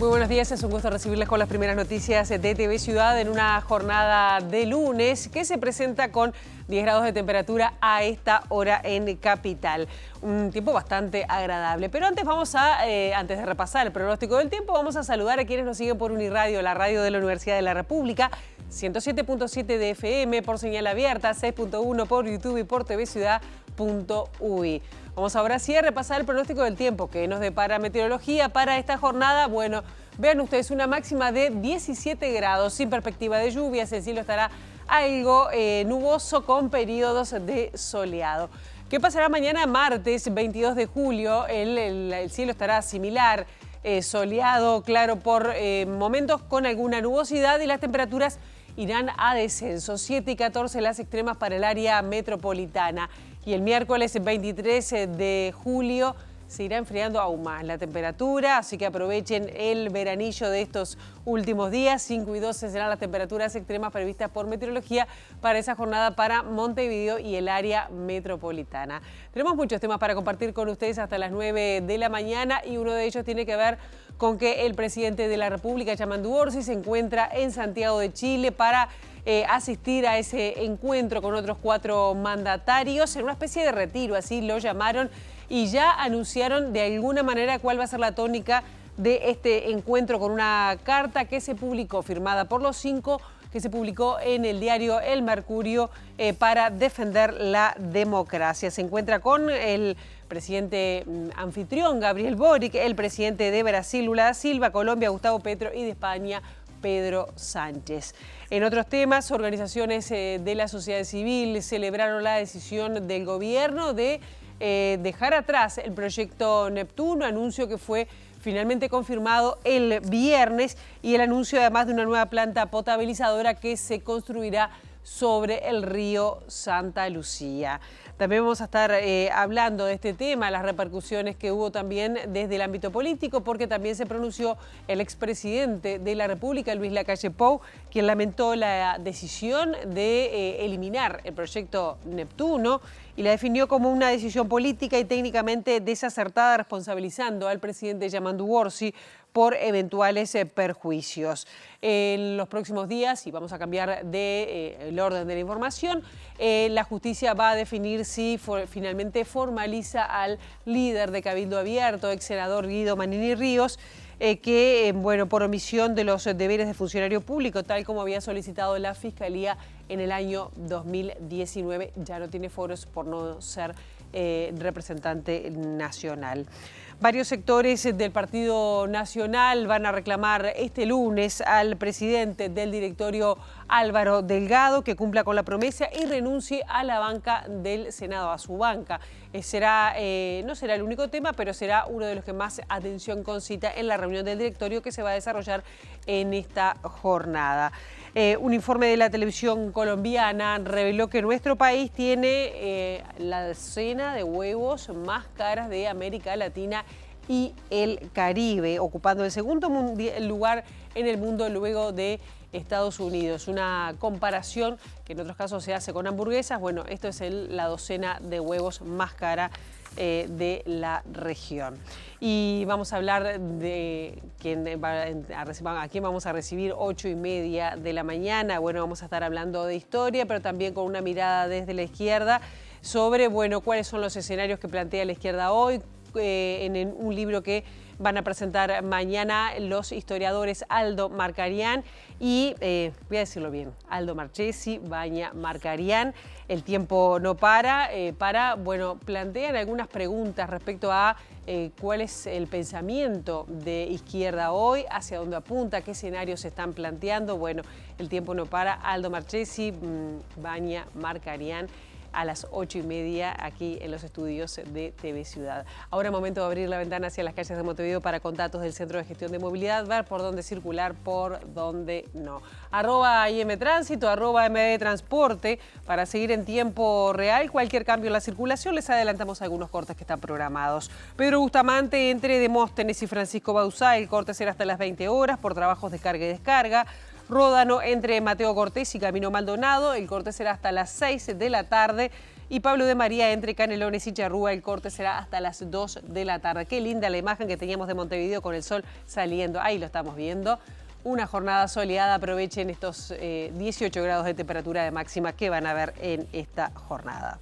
Muy buenos días, es un gusto recibirles con las primeras noticias de TV Ciudad en una jornada de lunes que se presenta con 10 grados de temperatura a esta hora en Capital. Un tiempo bastante agradable. Pero antes antes de repasar el pronóstico del tiempo, vamos a saludar a quienes nos siguen por Uniradio, la radio de la Universidad de la República, 107.7 de FM por señal abierta, 6.1 por YouTube y por tvciudad.ui. Vamos ahora sí a repasar el pronóstico del tiempo que nos depara meteorología para esta jornada. Bueno, vean ustedes una máxima de 17 grados sin perspectiva de lluvias. El cielo estará algo nuboso con periodos de soleado. ¿Qué pasará mañana martes 22 de julio? El cielo estará similar, soleado, claro, por momentos con alguna nubosidad y las temperaturas irán a descenso. 7 y 14 las extremas para el área metropolitana. Y el miércoles 23 de julio se irá enfriando aún más la temperatura, así que aprovechen el veranillo de estos últimos días. 5 y 12 serán las temperaturas extremas previstas por meteorología para esa jornada para Montevideo y el área metropolitana. Tenemos muchos temas para compartir con ustedes hasta las 9 de la mañana y uno de ellos tiene que ver con que el presidente de la República, Yamandu Orsi, se encuentra en Santiago de Chile para asistir a ese encuentro con otros 4 mandatarios en una especie de retiro, así lo llamaron, y ya anunciaron de alguna manera cuál va a ser la tónica de este encuentro con una carta que se publicó, firmada por los 5, que se publicó en el diario El Mercurio para defender la democracia. Se encuentra con el presidente anfitrión, Gabriel Boric, el presidente de Brasil, Lula da Silva, Colombia, Gustavo Petro, y de España, Pedro Sánchez. En otros temas, organizaciones de la sociedad civil celebraron la decisión del gobierno de dejar atrás el proyecto Neptuno, anuncio que fue finalmente confirmado el viernes, y el anuncio además de una nueva planta potabilizadora que se construirá sobre el río Santa Lucía. También vamos a estar hablando de este tema, las repercusiones que hubo también desde el ámbito político, porque también se pronunció el expresidente de la República, Luis Lacalle Pou, quien lamentó la decisión de eliminar el proyecto Neptuno y la definió como una decisión política y técnicamente desacertada, responsabilizando al presidente Yamandu Orsi por eventuales perjuicios. En los próximos días, y vamos a cambiar el orden de la información, la justicia va a definir si finalmente formaliza al líder de Cabildo Abierto, ex senador Guido Manini Ríos, que, por omisión de los deberes de funcionario público, tal como había solicitado la Fiscalía en el año 2019, ya no tiene foros por no ser representante nacional. Varios sectores del Partido Nacional van a reclamar este lunes al presidente del directorio, Álvaro Delgado, que cumpla con la promesa y renuncie a la banca del Senado, a su banca. No será el único tema, pero será uno de los que más atención concita en la reunión del directorio que se va a desarrollar en esta jornada. Un informe de la televisión colombiana reveló que nuestro país tiene la docena de huevos más caras de América Latina y el Caribe, ocupando el segundo lugar en el mundo luego de Estados Unidos. Una comparación que en otros casos se hace con hamburguesas. Bueno, esto es la docena de huevos más cara de la región. Y vamos a hablar de a quién vamos a recibir 8:30 de la mañana. Bueno, vamos a estar hablando de historia, pero también con una mirada desde la izquierda sobre, cuáles son los escenarios que plantea la izquierda hoy, en un libro que van a presentar mañana los historiadores Aldo Marcarián y, voy a decirlo bien, Aldo Marchesi, Baña Marcarián. El tiempo no para, plantean algunas preguntas respecto a cuál es el pensamiento de izquierda hoy, hacia dónde apunta, qué escenarios se están planteando. Bueno, el tiempo no para. Aldo Marchesi, Baña Marcarián, a las 8:30 aquí en los estudios de TV Ciudad. Ahora es momento de abrir la ventana hacia las calles de Montevideo para con datos del Centro de Gestión de Movilidad, ver por dónde circular, por dónde no. @IMTránsito, @MBTransporte, para seguir en tiempo real cualquier cambio en la circulación. Les adelantamos algunos cortes que están programados. Pedro Bustamante entre Demóstenes y Francisco Bauzá, el corte será hasta las 20 horas por trabajos de carga y descarga. Ródano entre Mateo Cortés y Camino Maldonado, el corte será hasta las 6 de la tarde. y Pablo de María entre Canelones y Charrúa. El corte será hasta las 2 de la tarde. Qué linda la imagen que teníamos de Montevideo con el sol saliendo. Ahí lo estamos viendo. Una jornada soleada. Aprovechen estos 18 grados de temperatura de máxima que van a ver en esta jornada.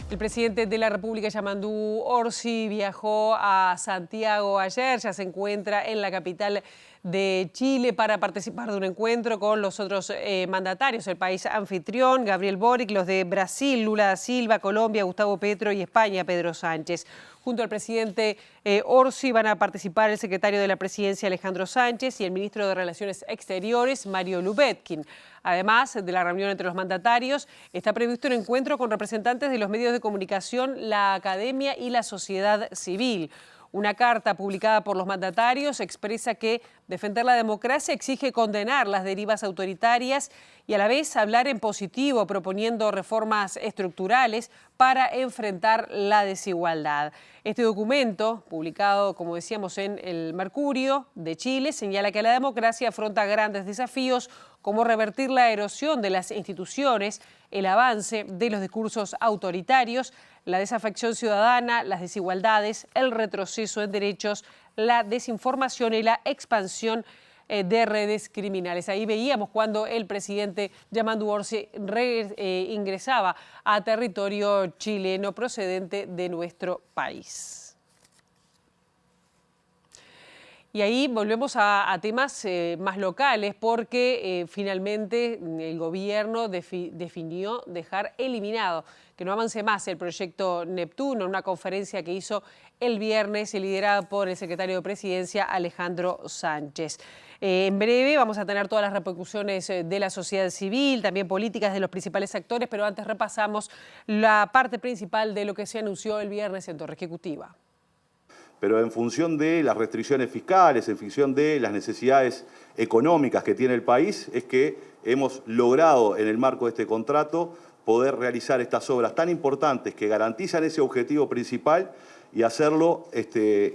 El presidente de la República, Yamandú Orsi, viajó a Santiago ayer. Ya se encuentra en la capital de Chile para participar de un encuentro con los otros mandatarios del país anfitrión, Gabriel Boric, los de Brasil, Lula da Silva, Colombia, Gustavo Petro, y España, Pedro Sánchez. Junto al presidente Orsi van a participar el secretario de la Presidencia, Alejandro Sánchez, y el ministro de Relaciones Exteriores, Mario Lubetkin. Además de la reunión entre los mandatarios, está previsto un encuentro con representantes de los medios de comunicación, la academia y la sociedad civil. Una carta publicada por los mandatarios expresa que defender la democracia exige condenar las derivas autoritarias y a la vez hablar en positivo, proponiendo reformas estructurales para enfrentar la desigualdad. Este documento, publicado, como decíamos, en el Mercurio de Chile, señala que la democracia afronta grandes desafíos como revertir la erosión de las instituciones, el avance de los discursos autoritarios, la desafección ciudadana, las desigualdades, el retroceso en derechos, la desinformación y la expansión de redes criminales. Ahí veíamos cuando el presidente Yamandú Orsi ingresaba a territorio chileno procedente de nuestro país. Y ahí volvemos a temas más locales porque finalmente el gobierno definió dejar eliminado, que no avance más el proyecto Neptuno, en una conferencia que hizo el viernes liderada por el secretario de Presidencia, Alejandro Sánchez. En breve vamos a tener todas las repercusiones de la sociedad civil, también políticas de los principales actores, pero antes repasamos la parte principal de lo que se anunció el viernes en Torre Ejecutiva. Pero en función de las restricciones fiscales, en función de las necesidades económicas que tiene el país, es que hemos logrado en el marco de este contrato poder realizar estas obras tan importantes que garantizan ese objetivo principal y hacerlo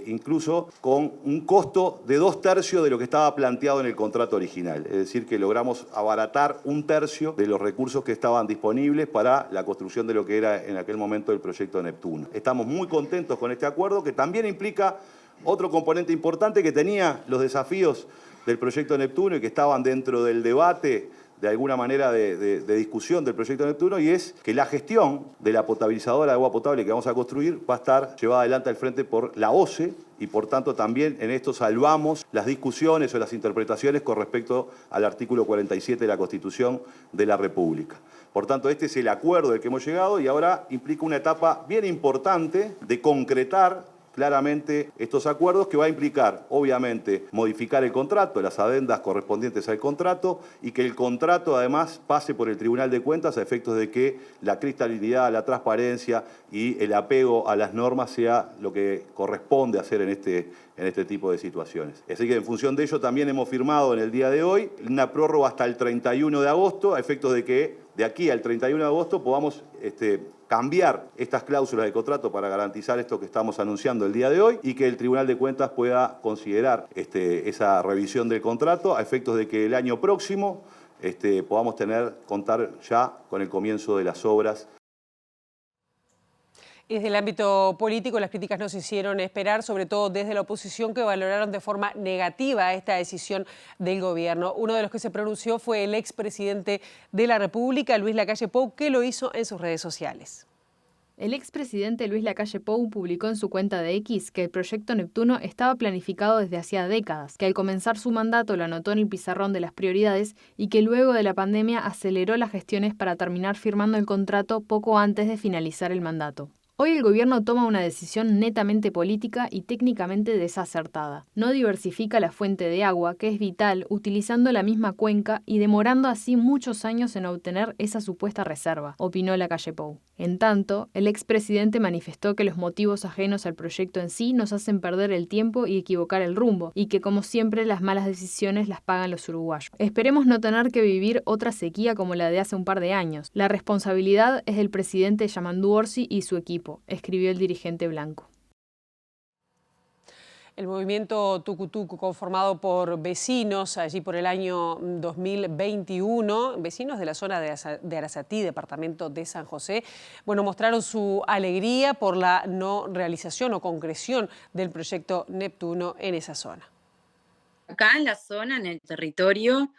incluso con un costo de 2/3 de lo que estaba planteado en el contrato original. Es decir, que logramos abaratar 1/3 de los recursos que estaban disponibles para la construcción de lo que era en aquel momento el proyecto Neptuno. Estamos muy contentos con este acuerdo, que también implica otro componente importante que tenía los desafíos del proyecto Neptuno y que estaban dentro del debate de alguna manera de discusión del proyecto Neptuno, y es que la gestión de la potabilizadora de agua potable que vamos a construir va a estar llevada adelante al frente por la OCE, y por tanto también en esto salvamos las discusiones o las interpretaciones con respecto al artículo 47 de la Constitución de la República. Por tanto, este es el acuerdo del que hemos llegado y ahora implica una etapa bien importante de concretar claramente estos acuerdos, que va a implicar, obviamente, modificar el contrato, las adendas correspondientes al contrato, y que el contrato además pase por el Tribunal de Cuentas a efectos de que la cristalinidad, la transparencia y el apego a las normas sea lo que corresponde hacer en este tipo de situaciones. Así que en función de ello también hemos firmado en el día de hoy una prórroga hasta el 31 de agosto, a efectos de que de aquí al 31 de agosto podamos cambiar estas cláusulas de contrato para garantizar esto que estamos anunciando el día de hoy, y que el Tribunal de Cuentas pueda considerar esa revisión del contrato a efectos de que el año próximo podamos contar ya con el comienzo de las obras. Desde el ámbito político, las críticas no se hicieron esperar, sobre todo desde la oposición, que valoraron de forma negativa esta decisión del gobierno. Uno de los que se pronunció fue el expresidente de la República, Luis Lacalle Pou, que lo hizo en sus redes sociales. El expresidente Luis Lacalle Pou publicó en su cuenta de X que el proyecto Neptuno estaba planificado desde hacía décadas, que al comenzar su mandato lo anotó en el pizarrón de las prioridades y que luego de la pandemia aceleró las gestiones para terminar firmando el contrato poco antes de finalizar el mandato. Hoy el gobierno toma una decisión netamente política y técnicamente desacertada. No diversifica la fuente de agua, que es vital, utilizando la misma cuenca y demorando así muchos años en obtener esa supuesta reserva, opinó Lacalle Pou. En tanto, el expresidente manifestó que los motivos ajenos al proyecto en sí nos hacen perder el tiempo y equivocar el rumbo, y que como siempre las malas decisiones las pagan los uruguayos. Esperemos no tener que vivir otra sequía como la de hace un par de años. La responsabilidad es del presidente Yamandú Orsi y su equipo, escribió el dirigente blanco. El movimiento Tucutucu, conformado por vecinos allí por el año 2021, vecinos de la zona de Arasatí, departamento de San José, bueno, mostraron su alegría por la no realización o concreción del proyecto Neptuno en esa zona. Acá en la zona, en el territorio,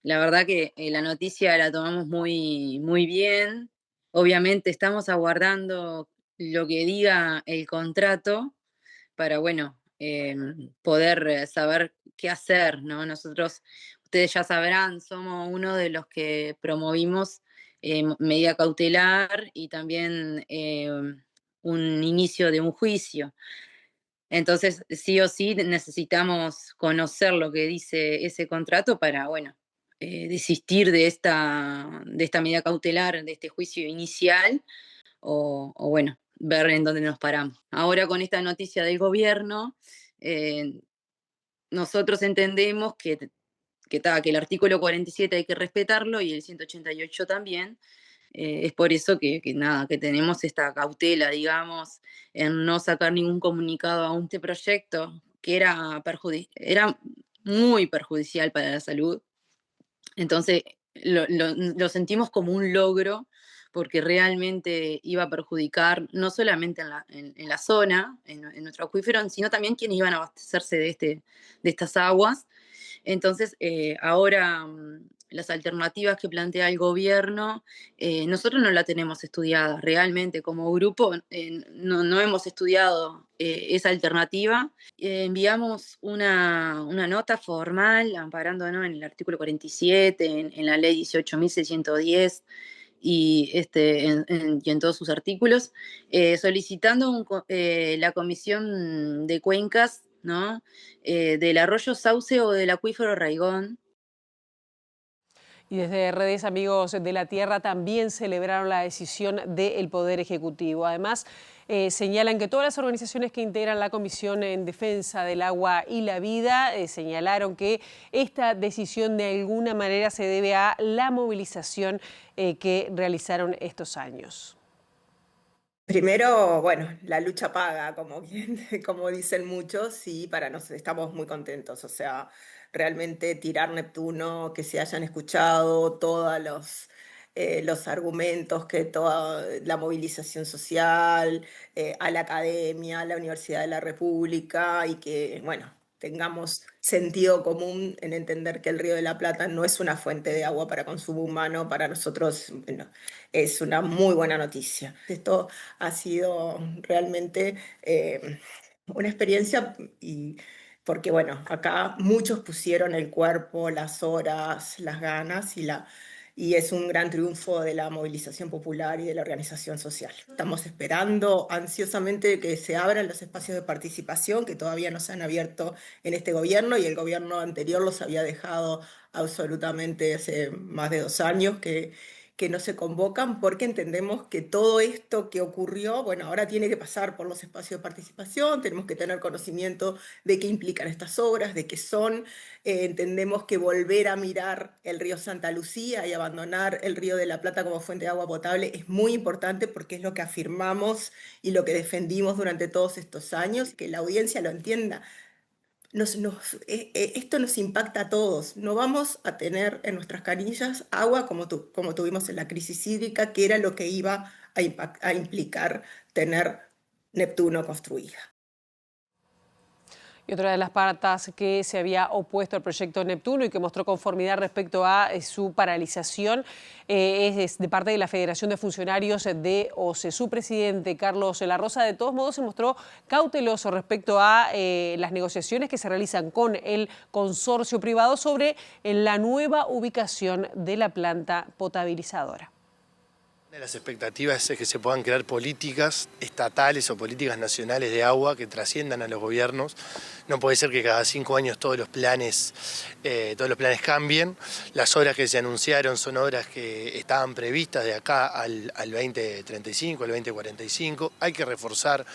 la verdad que la noticia la tomamos muy bien. Obviamente estamos aguardando lo que diga el contrato para, bueno, poder saber qué hacer, ¿no? Nosotros, ustedes ya sabrán, somos uno de los que promovimos medida cautelar y también un inicio de un juicio. Entonces, sí o sí necesitamos conocer lo que dice ese contrato para, bueno, desistir de esta medida cautelar, de este juicio inicial, o bueno, ver en dónde nos paramos. Ahora con esta noticia del gobierno, nosotros entendemos que el artículo 47 hay que respetarlo y el 188 también. Es por eso nada, que tenemos esta cautela, digamos, en no sacar ningún comunicado a este proyecto que era muy perjudicial para la salud. Entonces, lo sentimos como un logro porque realmente iba a perjudicar no solamente en la zona, en nuestro acuífero, sino también quienes iban a abastecerse de estas aguas. Entonces, ahora las alternativas que plantea el gobierno, nosotros no la tenemos estudiada realmente como grupo, no hemos estudiado esa alternativa. Enviamos una nota formal amparándonos en el artículo 47, en la ley 18.610 y en todos sus artículos, solicitando la comisión de cuencas, ¿no? Del arroyo Sauce o del acuífero Raigón. Y desde Redes Amigos de la Tierra también celebraron la decisión del Poder Ejecutivo. Además, señalan que todas las organizaciones que integran la Comisión en Defensa del Agua y la Vida señalaron que esta decisión de alguna manera se debe a la movilización que realizaron estos años. Primero, bueno, la lucha paga, como dicen muchos, y para nosotros estamos muy contentos. O sea, realmente tirar Neptuno, que se hayan escuchado todos los argumentos, que toda la movilización social, a la academia, a la Universidad de la República, y que, bueno, tengamos sentido común en entender que el Río de la Plata no es una fuente de agua para consumo humano, para nosotros, bueno, es una muy buena noticia. Esto ha sido realmente una experiencia porque bueno, acá muchos pusieron el cuerpo, las horas, las ganas y es un gran triunfo de la movilización popular y de la organización social. Estamos esperando ansiosamente que se abran los espacios de participación que todavía no se han abierto en este gobierno y el gobierno anterior los había dejado absolutamente hace más de 2 años que no se convocan porque entendemos que todo esto que ocurrió, bueno, ahora tiene que pasar por los espacios de participación, tenemos que tener conocimiento de qué implican estas obras, de qué son, entendemos que volver a mirar el río Santa Lucía y abandonar el río de la Plata como fuente de agua potable es muy importante porque es lo que afirmamos y lo que defendimos durante todos estos años, que la audiencia lo entienda. Esto nos impacta a todos. No vamos a tener en nuestras canillas agua como tuvimos en la crisis hídrica, que era lo que iba a implicar tener Neptuno construida. Y otra de las partes que se había opuesto al proyecto Neptuno y que mostró conformidad respecto a su paralización es de parte de la Federación de Funcionarios de OCE. Su presidente, Carlos La Rosa, de todos modos se mostró cauteloso respecto a las negociaciones que se realizan con el consorcio privado sobre la nueva ubicación de la planta potabilizadora. Una de las expectativas es que se puedan crear políticas estatales o políticas nacionales de agua que trasciendan a los gobiernos. No puede ser que cada 5 años todos los planes cambien. Las obras que se anunciaron son obras que estaban previstas de acá al 2035, al 2045. Hay que reforzar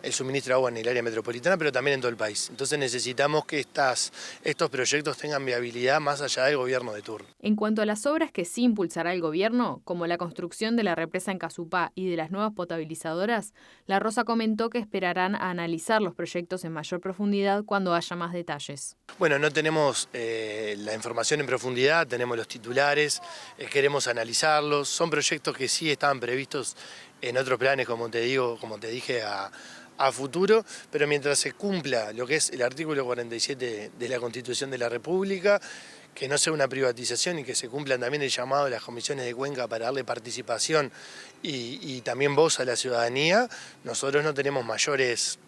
el suministro de agua en el área metropolitana, pero también en todo el país. Entonces necesitamos que estos proyectos tengan viabilidad más allá del gobierno de turno. En cuanto a las obras que sí impulsará el gobierno, como la construcción de la represa en Casupá y de las nuevas potabilizadoras, La Rosa comentó que esperarán a analizar los proyectos en mayor profundidad cuando haya más detalles. Bueno, no tenemos la información en profundidad, tenemos los titulares, queremos analizarlos. Son proyectos que sí estaban previstos en otros planes, como te dije, a futuro, pero mientras se cumpla lo que es el artículo 47 de la Constitución de la República, que no sea una privatización y que se cumplan también el llamado de las comisiones de Cuenca para darle participación y también voz a la ciudadanía, nosotros no tenemos mayores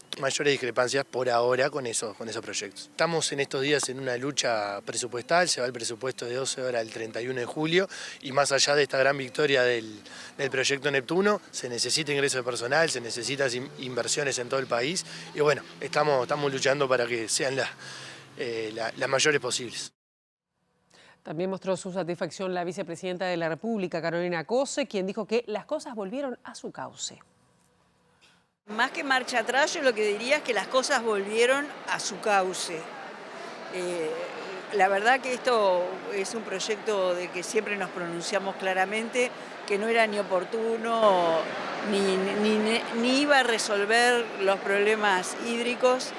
discrepancias por ahora con esos proyectos. Estamos en estos días en una lucha presupuestal, se va el presupuesto de 12 horas el 31 de julio y más allá de esta gran victoria del proyecto Neptuno, se necesita ingreso de personal, se necesitan inversiones en todo el país y bueno, estamos luchando para que sean las mayores posibles. También mostró su satisfacción la vicepresidenta de la República, Carolina Cose, quien dijo que las cosas volvieron a su cauce. Más que marcha atrás, yo lo que diría es que las cosas volvieron a su cauce. La verdad que esto es un proyecto de que siempre nos pronunciamos claramente, que no era ni oportuno ni iba a resolver los problemas hídricos.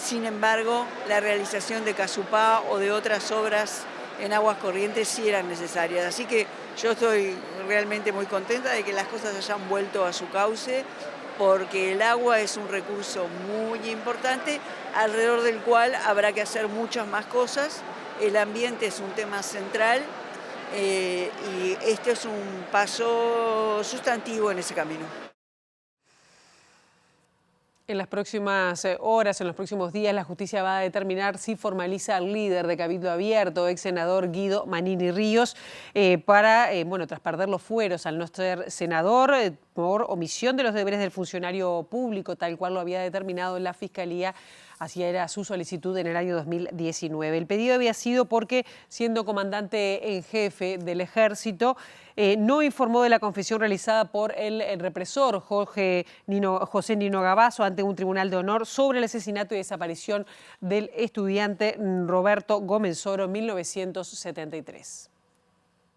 Sin embargo, la realización de Casupá o de otras obras en aguas corrientes sí eran necesarias. Así que yo estoy realmente muy contenta de que las cosas hayan vuelto a su cauce, porque el agua es un recurso muy importante, alrededor del cual habrá que hacer muchas más cosas. El ambiente es un tema central y este es un paso sustantivo en ese camino. En las próximas horas, en los próximos días, la justicia va a determinar si formaliza al líder de Cabildo Abierto, ex senador Guido Manini Ríos, tras perder los fueros al no ser senador por omisión de los deberes del funcionario público, tal cual lo había determinado la Fiscalía. Así era su solicitud en el año 2019. El pedido había sido porque, siendo comandante en jefe del Ejército, no informó de la confesión realizada por el represor José Nino Gavazo ante un tribunal de honor sobre el asesinato y desaparición del estudiante Roberto Gómez Soro en 1973.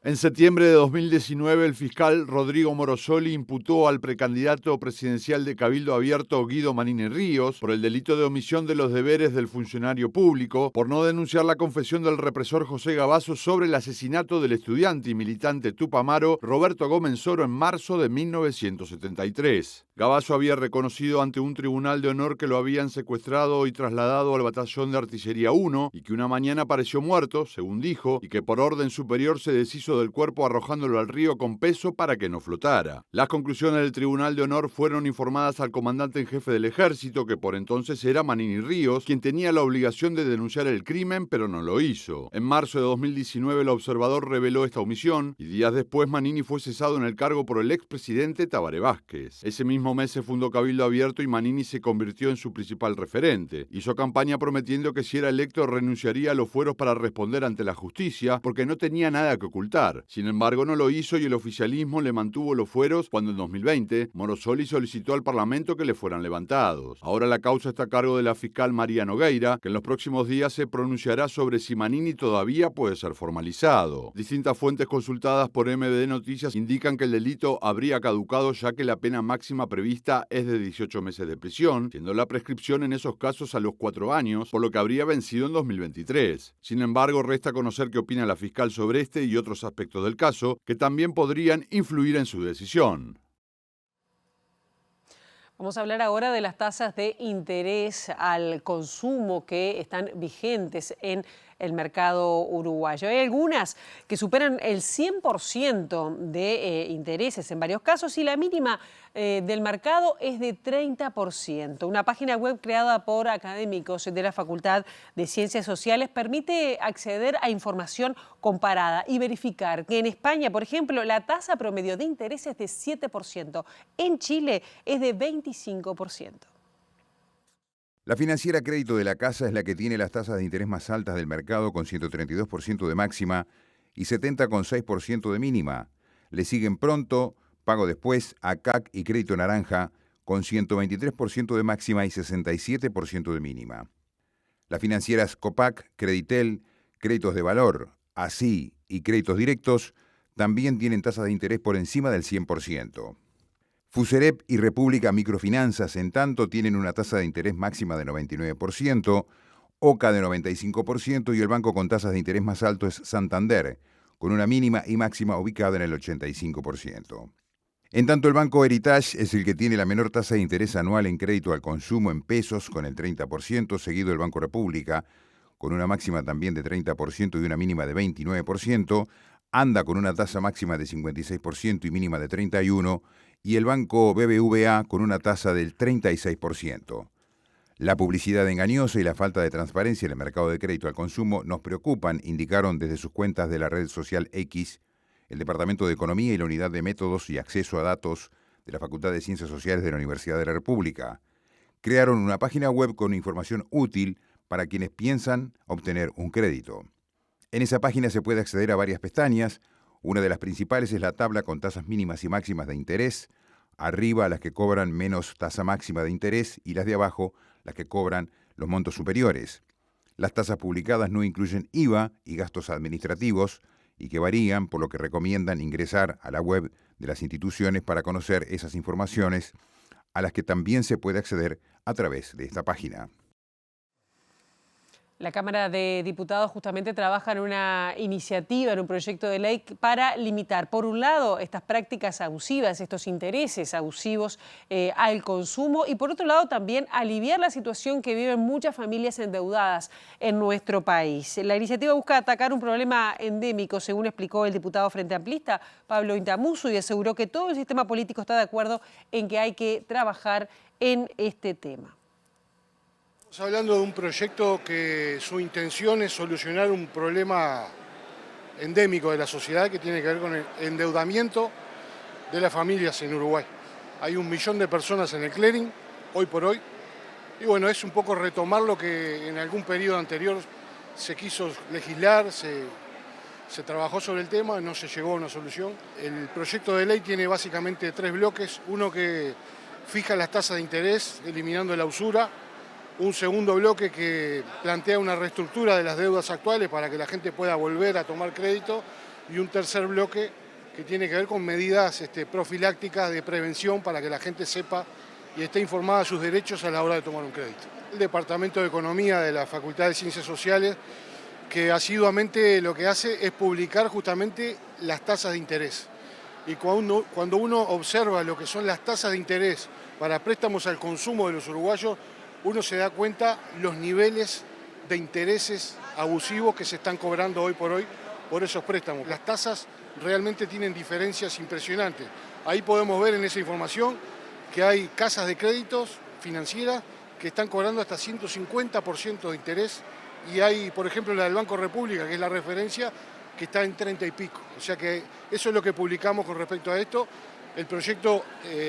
En septiembre de 2019, el fiscal Rodrigo Morosoli imputó al precandidato presidencial de Cabildo Abierto, Guido Manini Ríos, por el delito de omisión de los deberes del funcionario público, por no denunciar la confesión del represor José Gavazo sobre el asesinato del estudiante y militante tupamaro Roberto Gómez Soro en marzo de 1973. Gavazo había reconocido ante un tribunal de honor que lo habían secuestrado y trasladado al batallón de artillería 1 y que una mañana apareció muerto, según dijo, y que por orden superior se deshizo del cuerpo arrojándolo al río con peso para que no flotara. Las conclusiones del tribunal de honor fueron informadas al comandante en jefe del ejército, que por entonces era Manini Ríos, quien tenía la obligación de denunciar el crimen, pero no lo hizo. En marzo de 2019 el observador reveló esta omisión y días después Manini fue cesado en el cargo por el expresidente Tabaré Vázquez. Ese mismo mes se fundó Cabildo Abierto y Manini se convirtió en su principal referente. Hizo campaña prometiendo que si era electo renunciaría a los fueros para responder ante la justicia porque no tenía nada que ocultar. Sin embargo, no lo hizo y el oficialismo le mantuvo los fueros cuando en 2020 Morosoli solicitó al Parlamento que le fueran levantados. Ahora la causa está a cargo de la fiscal María Nogueira, que en los próximos días se pronunciará sobre si Manini todavía puede ser formalizado. Distintas fuentes consultadas por MBD Noticias indican que el delito habría caducado ya que la pena máxima prevista es de 18 meses de prisión, siendo la prescripción en esos casos a los 4 años, por lo que habría vencido en 2023. Sin embargo, resta conocer qué opina la fiscal sobre este y otros aspectos del caso que también podrían influir en su decisión. Vamos a hablar ahora de las tasas de interés al consumo que están vigentes en el mercado uruguayo. Hay algunas que superan el 100% de intereses en varios casos y la mínima del mercado es de 30%. Una página web creada por académicos de la Facultad de Ciencias Sociales permite acceder a información comparada y verificar que en España, por ejemplo, la tasa promedio de interés es de 7%. En Chile es de 25%. La financiera Crédito de la Casa es la que tiene las tasas de interés más altas del mercado con 132% de máxima y 70,6% de mínima. Le siguen Pronto, Pago Después, ACAC y Crédito Naranja con 123% de máxima y 67% de mínima. Las financieras Copac, Creditel, Créditos de Valor, Así y Créditos Directos también tienen tasas de interés por encima del 100%. Fuserep y República Microfinanzas, en tanto, tienen una tasa de interés máxima de 99%, OCA de 95% y el banco con tasas de interés más alto es Santander, con una mínima y máxima ubicada en el 85%. En tanto, el banco Heritage es el que tiene la menor tasa de interés anual en crédito al consumo en pesos, con el 30%, seguido del Banco República, con una máxima también de 30% y una mínima de 29%, anda con una tasa máxima de 56% y mínima de 31%, y el banco BBVA con una tasa del 36%. La publicidad engañosa y la falta de transparencia en el mercado de crédito al consumo nos preocupan, indicaron desde sus cuentas de la red social X, el Departamento de Economía y la Unidad de Métodos y Acceso a Datos de la Facultad de Ciencias Sociales de la Universidad de la República. Crearon una página web con información útil para quienes piensan obtener un crédito. En esa página se puede acceder a varias pestañas. Una de las principales es la tabla con tasas mínimas y máximas de interés. Arriba las que cobran menos tasa máxima de interés y las de abajo las que cobran los montos superiores. Las tasas publicadas no incluyen IVA y gastos administrativos y que varían, por lo que recomiendan ingresar a la web de las instituciones para conocer esas informaciones, a las que también se puede acceder a través de esta página. La Cámara de Diputados justamente trabaja en una iniciativa, en un proyecto de ley para limitar, por un lado, estas prácticas abusivas, estos intereses abusivos al consumo y, por otro lado, también aliviar la situación que viven muchas familias endeudadas en nuestro país. La iniciativa busca atacar un problema endémico, según explicó el diputado Frente Amplista, Pablo Intamuso, y aseguró que todo el sistema político está de acuerdo en que hay que trabajar en este tema. Estamos hablando de un proyecto que su intención es solucionar un problema endémico de la sociedad que tiene que ver con el endeudamiento de las familias en Uruguay. Hay 1 millón de personas en el clearing, hoy por hoy, y bueno, es un poco retomar lo que en algún periodo anterior se quiso legislar, se trabajó sobre el tema, no se llegó a una solución. El proyecto de ley tiene básicamente 3 bloques, uno que fija las tasas de interés, eliminando la usura. Un segundo bloque que plantea una reestructura de las deudas actuales para que la gente pueda volver a tomar crédito. Y un tercer bloque que tiene que ver con medidas profilácticas de prevención para que la gente sepa y esté informada de sus derechos a la hora de tomar un crédito. El Departamento de Economía de la Facultad de Ciencias Sociales, que asiduamente lo que hace es publicar justamente las tasas de interés. Y cuando uno observa lo que son las tasas de interés para préstamos al consumo de los uruguayos, uno se da cuenta los niveles de intereses abusivos que se están cobrando hoy por hoy por esos préstamos. Las tasas realmente tienen diferencias impresionantes. Ahí podemos ver en esa información que hay casas de créditos financieras que están cobrando hasta 150% de interés y hay, por ejemplo, la del Banco República, que es la referencia, que está en 30 y pico. O sea que eso es lo que publicamos con respecto a esto. El proyecto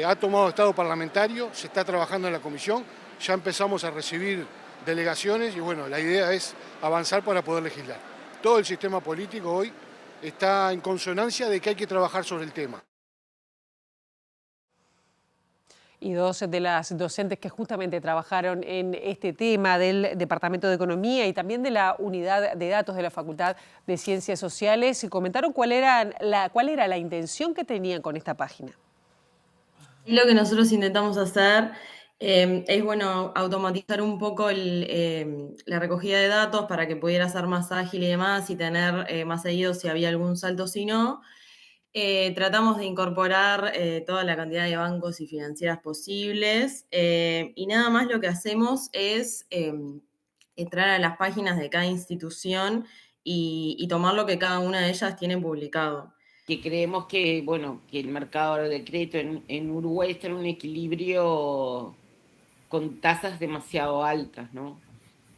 ha tomado estado parlamentario, se está trabajando en la comisión. Ya empezamos a recibir delegaciones y bueno, la idea es avanzar para poder legislar. Todo el sistema político hoy está en consonancia de que hay que trabajar sobre el tema. Y 2 de las docentes que justamente trabajaron en este tema del Departamento de Economía y también de la Unidad de Datos de la Facultad de Ciencias Sociales comentaron cuál era la intención que tenían con esta página. Lo que nosotros intentamos hacer es, bueno, automatizar un poco la recogida de datos para que pudiera ser más ágil y demás y tener más seguido si había algún salto, si no. Tratamos de incorporar toda la cantidad de bancos y financieras posibles y nada más lo que hacemos es entrar a las páginas de cada institución y tomar lo que cada una de ellas tiene publicado. Que creemos que, bueno, que el mercado del crédito en Uruguay está en un equilibrio con tasas demasiado altas, ¿no?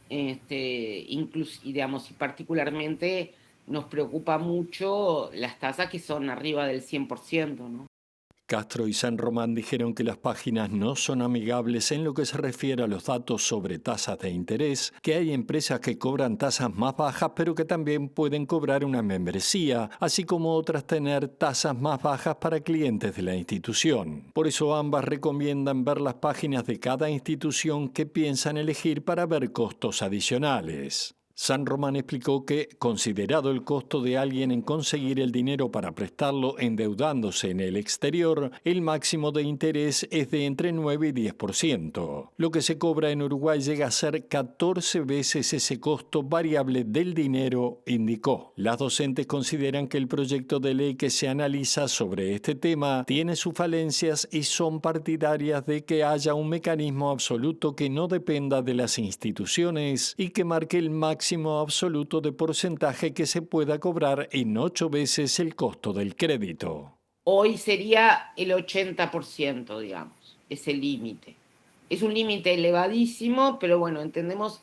Incluso, digamos, y particularmente nos preocupa mucho las tasas que son arriba del 100%, ¿no? Castro y San Román dijeron que las páginas no son amigables en lo que se refiere a los datos sobre tasas de interés, que hay empresas que cobran tasas más bajas pero que también pueden cobrar una membresía, así como otras tener tasas más bajas para clientes de la institución. Por eso ambas recomiendan ver las páginas de cada institución que piensan elegir para ver costos adicionales. San Román explicó que, considerado el costo de alguien en conseguir el dinero para prestarlo endeudándose en el exterior, el máximo de interés es de entre 9 y 10%. Lo que se cobra en Uruguay llega a ser 14 veces ese costo variable del dinero, indicó. Las docentes consideran que el proyecto de ley que se analiza sobre este tema tiene sus falencias y son partidarias de que haya un mecanismo absoluto que no dependa de las instituciones y que marque el máximo absoluto de porcentaje que se pueda cobrar en 8 veces el costo del crédito. Hoy sería el 80%, digamos, ese límite. Es un límite elevadísimo, pero bueno, entendemos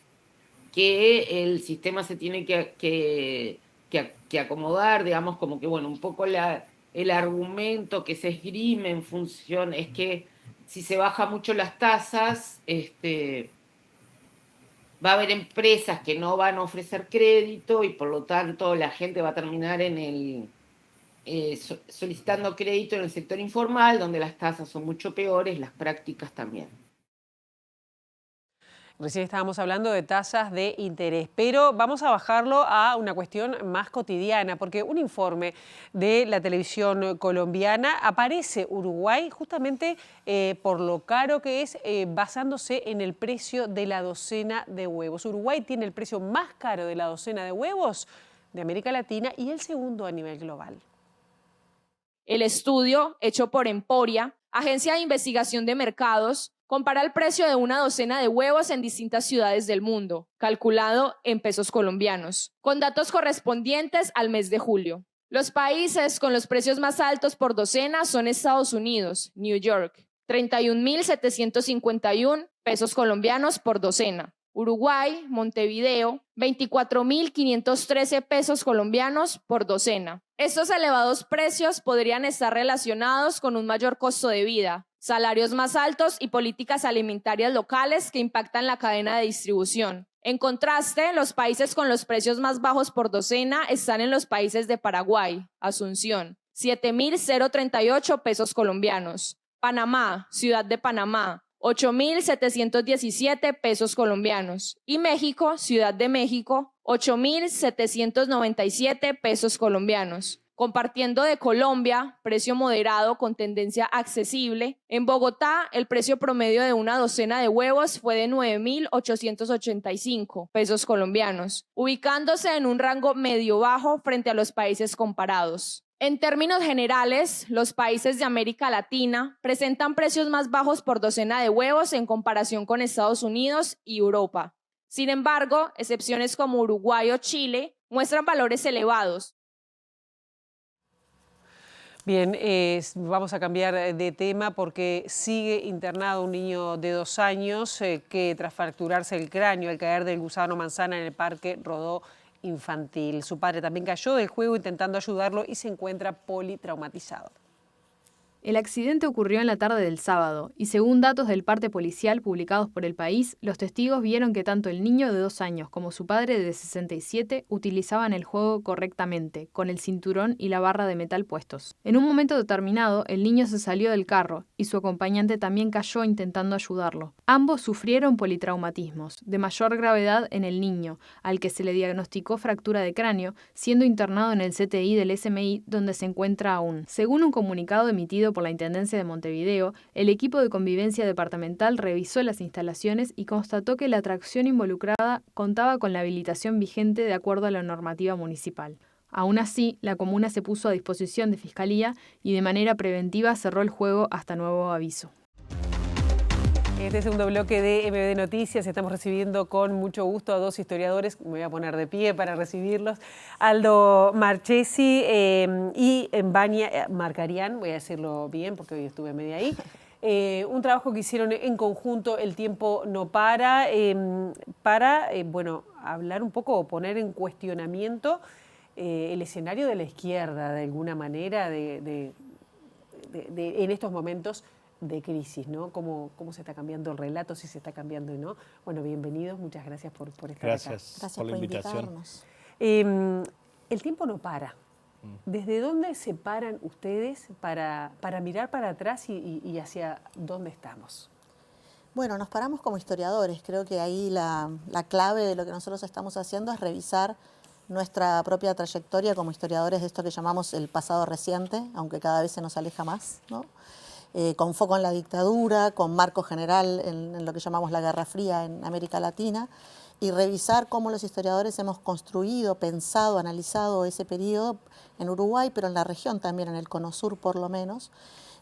que el sistema se tiene que acomodar, digamos, como que, bueno, un poco el argumento que se esgrime en función es que si se baja mucho las tasas, va a haber empresas que no van a ofrecer crédito y por lo tanto la gente va a terminar solicitando crédito en el sector informal, donde las tasas son mucho peores, las prácticas también. Recién estábamos hablando de tasas de interés, pero vamos a bajarlo a una cuestión más cotidiana, porque un informe de la televisión colombiana aparece Uruguay justamente por lo caro que es, basándose en el precio de la docena de huevos. Uruguay tiene el precio más caro de la docena de huevos de América Latina y el segundo a nivel global. El estudio, hecho por Emporia, agencia de investigación de mercados, compara el precio de una docena de huevos en distintas ciudades del mundo, calculado en pesos colombianos, con datos correspondientes al mes de julio. Los países con los precios más altos por docena son Estados Unidos, New York, 31.751 pesos colombianos por docena. Uruguay, Montevideo, 24.513 pesos colombianos por docena. Estos elevados precios podrían estar relacionados con un mayor costo de vida, salarios más altos y políticas alimentarias locales que impactan la cadena de distribución. En contraste, los países con los precios más bajos por docena están en los países de Paraguay, Asunción, 7.038 pesos colombianos. Panamá, Ciudad de Panamá, 8.717 pesos colombianos. Y México, Ciudad de México, 8.797 pesos colombianos. Compartiendo de Colombia, precio moderado con tendencia accesible. En Bogotá, el precio promedio de una docena de huevos fue de 9.885 pesos colombianos, ubicándose en un rango medio-bajo frente a los países comparados. En términos generales, los países de América Latina presentan precios más bajos por docena de huevos en comparación con Estados Unidos y Europa. Sin embargo, excepciones como Uruguay o Chile muestran valores elevados. Bien, vamos a cambiar de tema porque sigue internado un niño de 2 años que tras fracturarse el cráneo al caer del gusano manzana en el Parque Rodó infantil. Su padre también cayó del juego intentando ayudarlo y se encuentra politraumatizado. El accidente ocurrió en la tarde del sábado y según datos del parte policial publicados por El País, los testigos vieron que tanto el niño de 2 años como su padre de 67 utilizaban el juego correctamente, con el cinturón y la barra de metal puestos. En un momento determinado, el niño se salió del carro y su acompañante también cayó intentando ayudarlo. Ambos sufrieron politraumatismos, de mayor gravedad en el niño, al que se le diagnosticó fractura de cráneo, siendo internado en el CTI del SMI, donde se encuentra aún. Según un comunicado emitido por la Intendencia de Montevideo, el equipo de convivencia departamental revisó las instalaciones y constató que la atracción involucrada contaba con la habilitación vigente de acuerdo a la normativa municipal. Aún así, la comuna se puso a disposición de Fiscalía y de manera preventiva cerró el juego hasta nuevo aviso. En este segundo bloque de MBD Noticias estamos recibiendo con mucho gusto a 2 historiadores, me voy a poner de pie para recibirlos, Aldo Marchesi y Vania Marcarián, voy a decirlo bien porque hoy estuve media ahí. Un trabajo que hicieron en conjunto, El tiempo no para, hablar un poco o poner en cuestionamiento el escenario de la izquierda, de alguna manera, de en estos momentos de crisis, ¿no? ¿Cómo se está cambiando el relato, si se está cambiando o no? Bueno, bienvenidos, muchas gracias por estar acá. Gracias por la invitación. El tiempo no para. ¿Desde dónde se paran ustedes para mirar para atrás y hacia dónde estamos? Bueno, nos paramos como historiadores. Creo que ahí la clave de lo que nosotros estamos haciendo es revisar nuestra propia trayectoria como historiadores de esto que llamamos el pasado reciente, aunque cada vez se nos aleja más, ¿no? Con foco en la dictadura, con marco general en lo que llamamos la Guerra Fría en América Latina, y revisar cómo los historiadores hemos construido, pensado, analizado ese periodo en Uruguay, pero en la región también, en el Cono Sur por lo menos,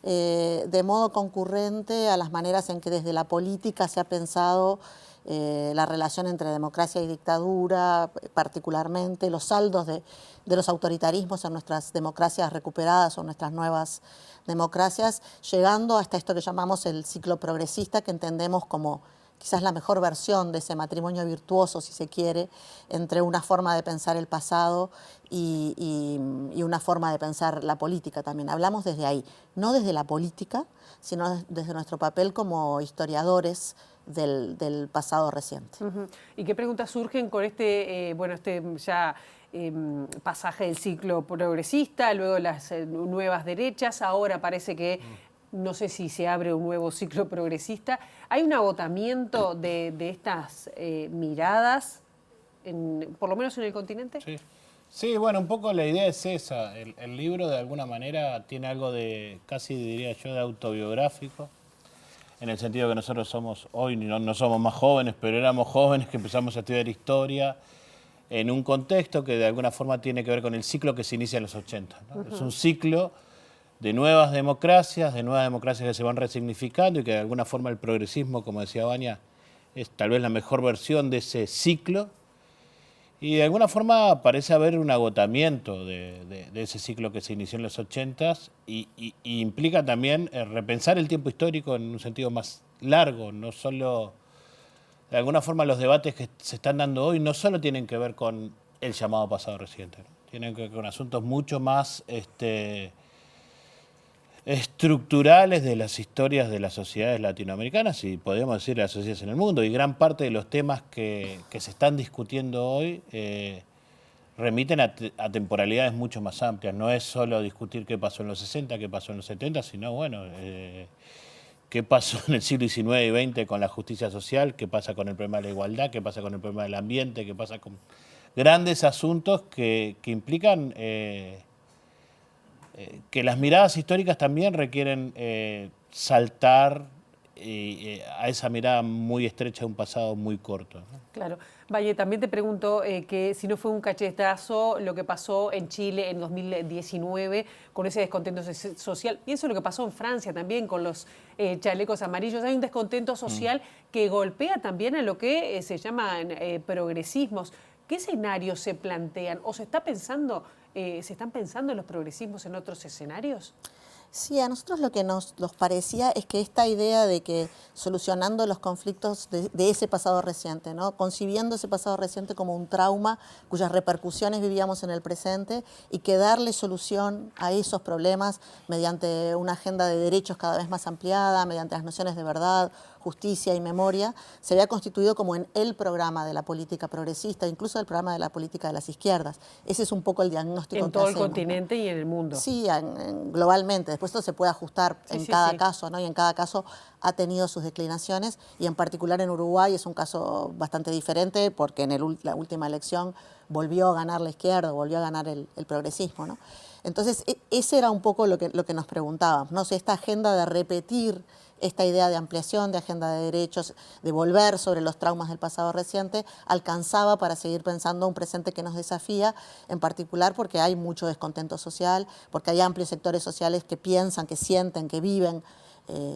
de modo concurrente a las maneras en que desde la política se ha pensado la relación entre democracia y dictadura, particularmente los saldos de los autoritarismos en nuestras democracias recuperadas o nuestras nuevas democracias, llegando hasta esto que llamamos el ciclo progresista, que entendemos como quizás la mejor versión de ese matrimonio virtuoso, si se quiere, entre una forma de pensar el pasado y una forma de pensar la política también. Hablamos desde ahí, no desde la política, sino desde nuestro papel como historiadores del pasado reciente. ¿Y qué preguntas surgen con este pasaje del ciclo progresista, luego las nuevas derechas? Ahora parece que no sé si se abre un nuevo ciclo progresista. ¿Hay un agotamiento de estas miradas, por lo menos en el continente? Sí, bueno, un poco la idea es esa. El libro de alguna manera tiene algo de, casi diría yo, de autobiográfico, en el sentido que nosotros somos, hoy no somos más jóvenes, pero éramos jóvenes que empezamos a estudiar historia en un contexto que de alguna forma tiene que ver con el ciclo que se inicia en los 80, ¿no? Es un ciclo de nuevas democracias que se van resignificando y que de alguna forma el progresismo, como decía Vania, es tal vez la mejor versión de ese ciclo. Y de alguna forma parece haber un agotamiento de ese ciclo que se inició en los 80s y implica también repensar el tiempo histórico en un sentido más largo, no solo, de alguna forma los debates que se están dando hoy no solo tienen que ver con el llamado pasado reciente, ¿no? Tienen que ver con asuntos mucho más estructurales de las historias de las sociedades latinoamericanas y podríamos decir de las sociedades en el mundo, y gran parte de los temas que se están discutiendo hoy remiten a temporalidades mucho más amplias. No es solo discutir qué pasó en los 60, qué pasó en los 70, sino bueno, qué pasó en el siglo XIX y XX con la justicia social, qué pasa con el problema de la igualdad, qué pasa con el problema del ambiente, qué pasa con grandes asuntos que implican que las miradas históricas también requieren saltar a esa mirada muy estrecha de un pasado muy corto, ¿no? Claro. Valle, también te pregunto que si no fue un cachetazo lo que pasó en Chile en 2019 con ese descontento social. Pienso lo que pasó en Francia también con los chalecos amarillos. Hay un descontento social que golpea también a lo que se llaman progresismos. ¿Qué escenarios se plantean o se están pensando los progresismos en otros escenarios? Sí, a nosotros lo que nos parecía es que esta idea de que solucionando los conflictos de ese pasado reciente, ¿no? Concibiendo ese pasado reciente como un trauma cuyas repercusiones vivíamos en el presente y que darle solución a esos problemas mediante una agenda de derechos cada vez más ampliada, mediante las nociones de verdad, justicia y memoria, se había constituido como en el programa de la política progresista, incluso el programa de la política de las izquierdas. Ese es un poco el diagnóstico en todo el continente, ¿no? Y en el mundo. Sí, globalmente. Después esto se puede ajustar en cada caso, ¿no? Y en cada caso ha tenido sus declinaciones, y en particular en Uruguay es un caso bastante diferente porque en la última elección volvió a ganar la izquierda, volvió a ganar el progresismo, ¿no? Entonces, ese era un poco lo que nos preguntábamos, ¿no? Si esta agenda de repetir esta idea de ampliación, de agenda de derechos, de volver sobre los traumas del pasado reciente, alcanzaba para seguir pensando un presente que nos desafía, en particular porque hay mucho descontento social, porque hay amplios sectores sociales que piensan, que sienten, que viven,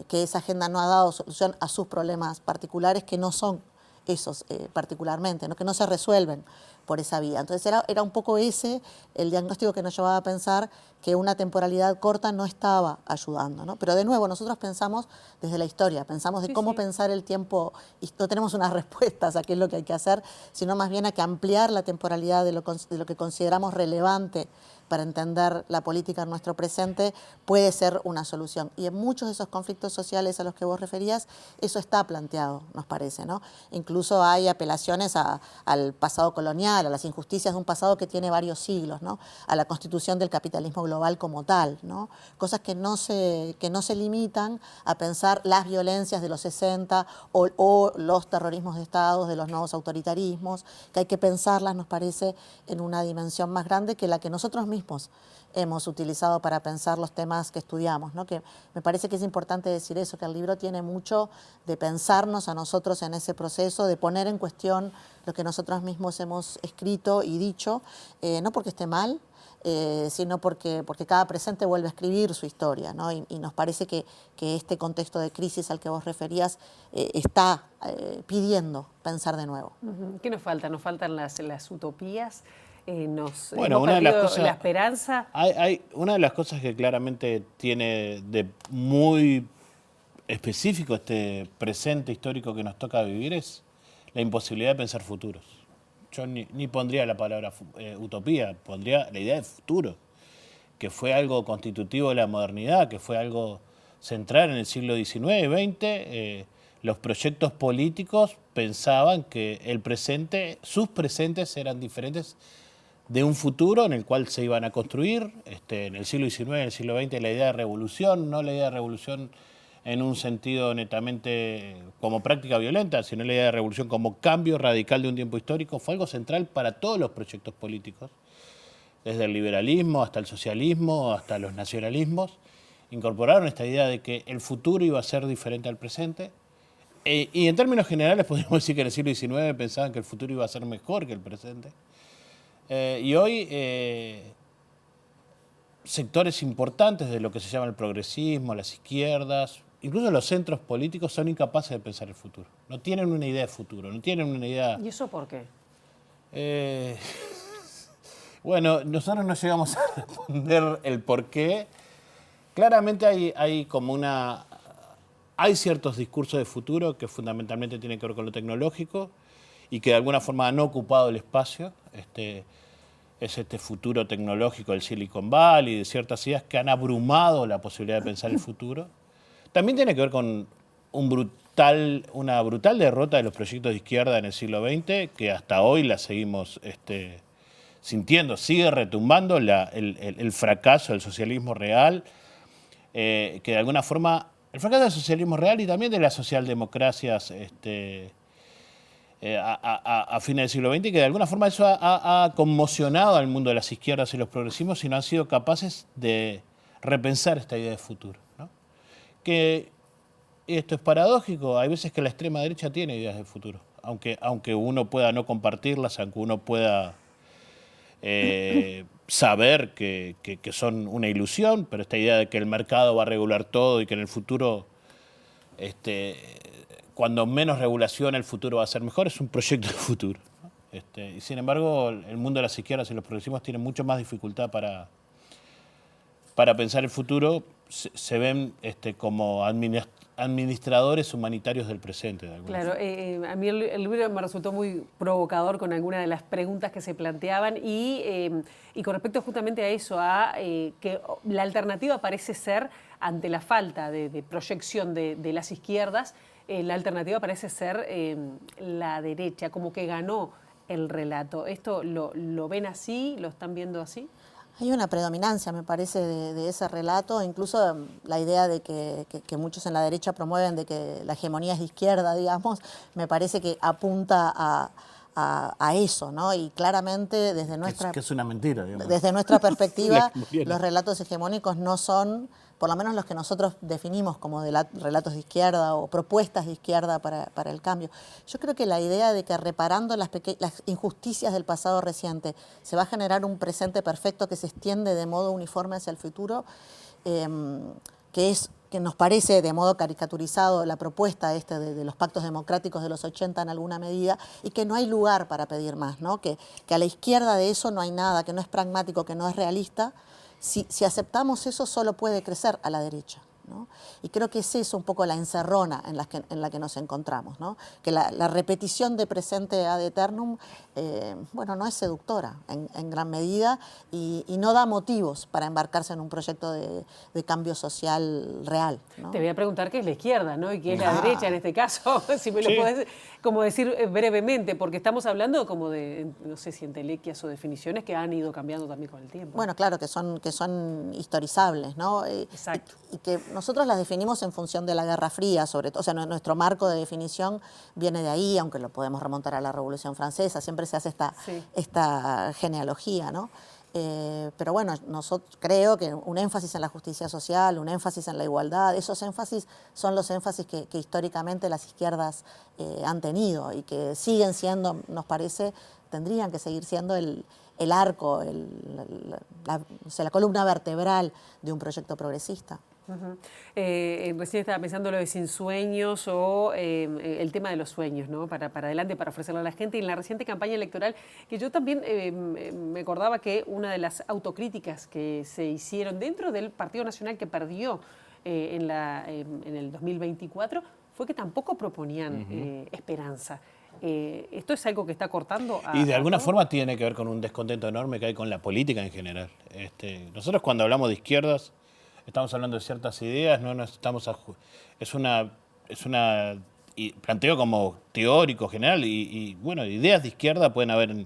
que esa agenda no ha dado solución a sus problemas particulares, que no son esos particularmente, ¿no? Que no se resuelven por esa vía. Entonces era un poco ese el diagnóstico que nos llevaba a pensar que una temporalidad corta no estaba ayudando, ¿no? Pero de nuevo, nosotros pensamos desde la historia, pensamos de cómo pensar el tiempo, y no tenemos unas respuestas a qué es lo que hay que hacer, sino más bien a que ampliar la temporalidad de lo que consideramos relevante para entender la política en nuestro presente, puede ser una solución. Y en muchos de esos conflictos sociales a los que vos referías, eso está planteado, nos parece, ¿no? Incluso hay apelaciones al pasado colonial, a las injusticias de un pasado que tiene varios siglos, ¿no? A la constitución del capitalismo global como tal, ¿no? Cosas que no se limitan a pensar las violencias de los 60 o los terrorismos de estados, de los nuevos autoritarismos, que hay que pensarlas, nos parece, en una dimensión más grande que la que nosotros mismos hemos utilizado para pensar los temas que estudiamos, ¿no? Que me parece que es importante decir eso, que el libro tiene mucho de pensarnos a nosotros en ese proceso, de poner en cuestión lo que nosotros mismos hemos escrito y dicho, no porque esté mal, sino porque cada presente vuelve a escribir su historia, ¿no? Y nos parece que este contexto de crisis al que vos referías está pidiendo pensar de nuevo. ¿Qué nos falta? Nos faltan las utopías, Bueno, hemos perdido la esperanza. Hay una de las cosas que claramente tiene de muy específico este presente histórico que nos toca vivir es la imposibilidad de pensar futuros. Yo ni pondría la palabra utopía, pondría la idea de futuro, que fue algo constitutivo de la modernidad, que fue algo central en el siglo XIX y XX. Los proyectos políticos pensaban que el presente, sus presentes eran diferentes de un futuro en el cual se iban a construir. En el siglo XIX, en el siglo XX, la idea de revolución, no la idea de revolución en un sentido netamente como práctica violenta, sino la idea de revolución como cambio radical de un tiempo histórico, fue algo central para todos los proyectos políticos, desde el liberalismo hasta el socialismo, hasta los nacionalismos. Incorporaron esta idea de que el futuro iba a ser diferente al presente. Y en términos generales podríamos decir que en el siglo XIX pensaban que el futuro iba a ser mejor que el presente. Y hoy sectores importantes de lo que se llama el progresismo, las izquierdas, incluso los centros políticos son incapaces de pensar el futuro. No tienen una idea de futuro, no tienen una idea... ¿Y eso por qué? Bueno, nosotros no llegamos a responder el por qué. Claramente hay como una... Hay ciertos discursos de futuro que fundamentalmente tienen que ver con lo tecnológico y que de alguna forma han ocupado el espacio. Es este futuro tecnológico del Silicon Valley, de ciertas ideas que han abrumado la posibilidad de pensar el futuro. También tiene que ver con una brutal derrota de los proyectos de izquierda en el siglo XX, que hasta hoy la seguimos sintiendo. Sigue retumbando el fracaso del socialismo real, que de alguna forma... El fracaso del socialismo real y también de las socialdemocracias a fines del siglo XX, que de alguna forma eso ha conmocionado al mundo de las izquierdas y los progresismos y no han sido capaces de repensar esta idea de futuro, ¿no? Que esto es paradójico, hay veces que la extrema derecha tiene ideas de futuro, aunque uno pueda no compartirlas, aunque uno pueda saber que son una ilusión, pero esta idea de que el mercado va a regular todo y que en el futuro, cuando menos regulación el futuro va a ser mejor, es un proyecto de futuro, ¿no? Y sin embargo, el mundo de las izquierdas y los progresismos tienen mucho más dificultad para pensar el futuro, se ven como administradores humanitarios del presente. De alguna forma. A mí el libro me resultó muy provocador con algunas de las preguntas que se planteaban y con respecto justamente a eso, que la alternativa parece ser, ante la falta de proyección de las izquierdas, la alternativa parece ser la derecha, como que ganó el relato. ¿Esto lo ven así? ¿Lo están viendo así? Hay una predominancia, me parece, de ese relato, incluso la idea de que muchos en la derecha promueven de que la hegemonía es de izquierda, digamos, me parece que apunta a eso, ¿no? Y claramente desde nuestra... Que es una mentira, digamos. Desde nuestra perspectiva, los relatos hegemónicos no son, por lo menos los que nosotros definimos como relatos de izquierda o propuestas de izquierda para el cambio. Yo creo que la idea de que reparando las injusticias del pasado reciente se va a generar un presente perfecto que se extiende de modo uniforme hacia el futuro, que nos parece de modo caricaturizado la propuesta de los pactos democráticos de los 80 en alguna medida, y que no hay lugar para pedir más, ¿no? Que a la izquierda de eso no hay nada, que no es pragmático, que no es realista. Si aceptamos eso, solo puede crecer a la derecha. ¿no? Y creo que es eso un poco la encerrona en la que nos encontramos, ¿no? Que la repetición de presente ad eternum, bueno, no es seductora en gran medida y no da motivos para embarcarse en un proyecto de cambio social real, ¿no? Te voy a preguntar qué es la izquierda, ¿no? Y qué es la derecha en este caso, si me lo podés como decir brevemente, porque estamos hablando como de, no sé si entelequias o definiciones que han ido cambiando también con el tiempo. Bueno, claro, que son historizables, ¿no? Exacto. Y que nosotros las definimos en función de la Guerra Fría, sobre todo, o sea, nuestro marco de definición viene de ahí, aunque lo podemos remontar a la Revolución Francesa, siempre se hace esta genealogía, ¿no? Pero bueno, creo que un énfasis en la justicia social, un énfasis en la igualdad, esos énfasis son los énfasis que históricamente las izquierdas han tenido y que siguen siendo, nos parece, tendrían que seguir siendo el arco, la columna vertebral de un proyecto progresista. Recién estaba pensando lo de Sin Sueños o el tema de los sueños, ¿no? Para adelante, para ofrecerle a la gente. Y en la reciente campaña electoral, que yo también me acordaba que una de las autocríticas que se hicieron dentro del Partido Nacional que perdió en el 2024 fue que tampoco proponían esperanza. ¿Esto es algo que está cortando? Y de alguna forma tiene que ver con un descontento enorme que hay con la política en general. Nosotros cuando hablamos de izquierdas estamos hablando de ciertas ideas, no estamos es una planteo como teórico general y bueno, ideas de izquierda pueden haber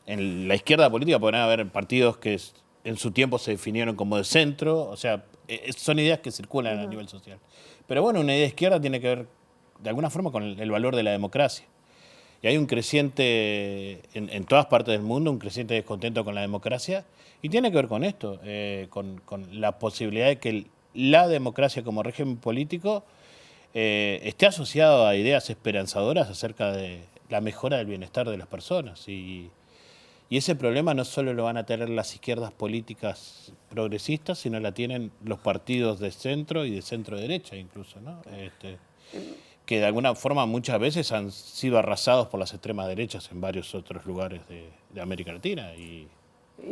en la izquierda política, pueden haber partidos que en su tiempo se definieron como de centro, o sea, son ideas que circulan a nivel social. Pero bueno, una idea de izquierda tiene que ver de alguna forma con el valor de la democracia. Y hay un creciente, en todas partes del mundo, un creciente descontento con la democracia, y tiene que ver con esto, con la posibilidad de que la democracia como régimen político esté asociado a ideas esperanzadoras acerca de la mejora del bienestar de las personas. Y ese problema no solo lo van a tener las izquierdas políticas progresistas, sino la tienen los partidos de centro y de centro-derecha incluso, ¿no? Que de alguna forma muchas veces han sido arrasados por las extremas derechas en varios otros lugares de América Latina. Y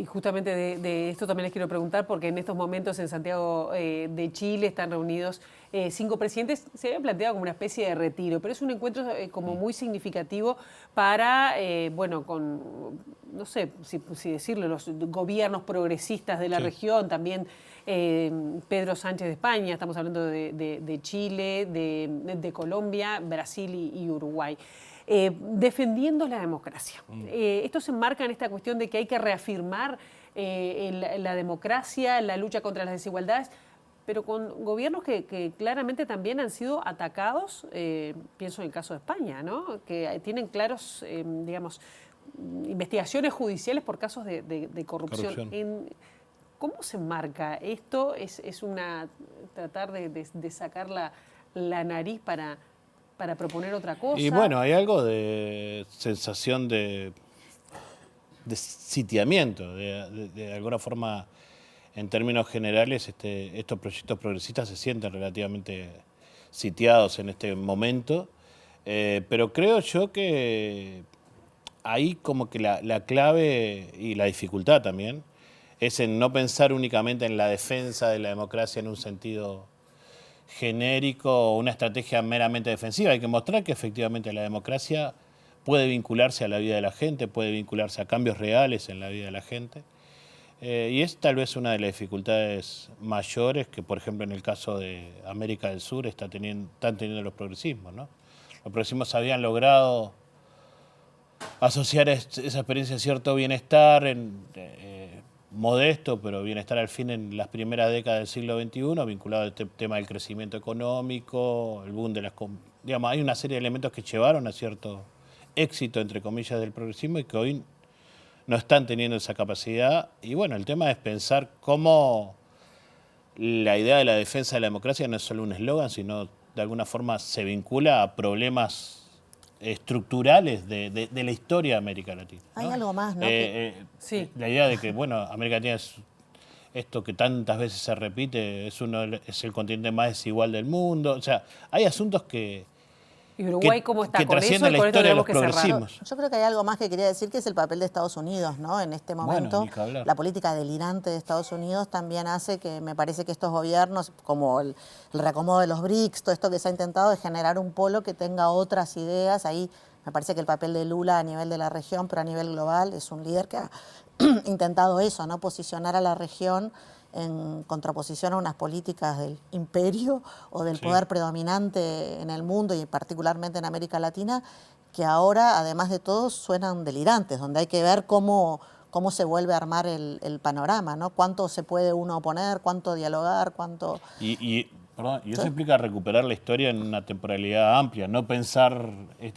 justamente de esto también les quiero preguntar, porque en estos momentos en Santiago de Chile están reunidos 5 presidentes. Se había planteado como una especie de retiro, pero es un encuentro como muy significativo para, bueno, no sé si decirlo, los gobiernos progresistas de la región, también Pedro Sánchez de España, estamos hablando de Chile, de Colombia, Brasil y Uruguay. Defendiendo la democracia. Esto se enmarca en esta cuestión de que hay que reafirmar la democracia, la lucha contra las desigualdades, pero con gobiernos que claramente también han sido atacados, pienso en el caso de España, ¿no? Que tienen claros, digamos, investigaciones judiciales por casos de corrupción. ¿Cómo se enmarca esto? ¿Es tratar de sacar la nariz para proponer otra cosa? Y bueno, hay algo de sensación de sitiamiento, de alguna forma, en términos generales, estos proyectos progresistas se sienten relativamente sitiados en este momento, pero creo yo que ahí como que la clave y la dificultad también es en no pensar únicamente en la defensa de la democracia en un sentido genérico o una estrategia meramente defensiva. Hay que mostrar que efectivamente la democracia puede vincularse a la vida de la gente, puede vincularse a cambios reales en la vida de la gente. Y es tal vez una de las dificultades mayores que, por ejemplo, en el caso de América del Sur están teniendo los progresismos, ¿no? Los progresismos habían logrado asociar esa experiencia de cierto bienestar modesto, pero bienestar al fin en las primeras décadas del siglo XXI, vinculado a este tema del crecimiento económico, el boom de las... Digamos, hay una serie de elementos que llevaron a cierto éxito, entre comillas, del progresismo y que hoy no están teniendo esa capacidad. Y bueno, el tema es pensar cómo la idea de la defensa de la democracia no es solo un eslogan, sino de alguna forma se vincula a problemas estructurales de la historia de América Latina, ¿no? Hay algo más, ¿no? Sí. La idea de que, bueno, América Latina es esto que tantas veces se repite, es el continente más desigual del mundo. O sea, hay asuntos que ¿Y Uruguay cómo está que con eso? trasciende Y la con esto historia de tenemos los que cerrar. progresismos. Yo creo que hay algo más que quería decir, que es el papel de Estados Unidos, ¿no? En este momento, ni que hablar. la política delirante de Estados Unidos también hace que me parece que estos gobiernos, como el reacomodo de los BRICS, todo esto que se ha intentado de generar un polo que tenga otras ideas. Ahí me parece que el papel de Lula a nivel de la región, pero a nivel global, es un líder que ha intentado eso, ¿no? Posicionar a la región en contraposición a unas políticas del imperio o del poder predominante en el mundo y particularmente en América Latina, que ahora, además de todo, suenan delirantes, donde hay que ver cómo se vuelve a armar el panorama, ¿no? Cuánto se puede uno oponer, cuánto dialogar, cuánto... Perdón, y eso implica recuperar la historia en una temporalidad amplia, no pensar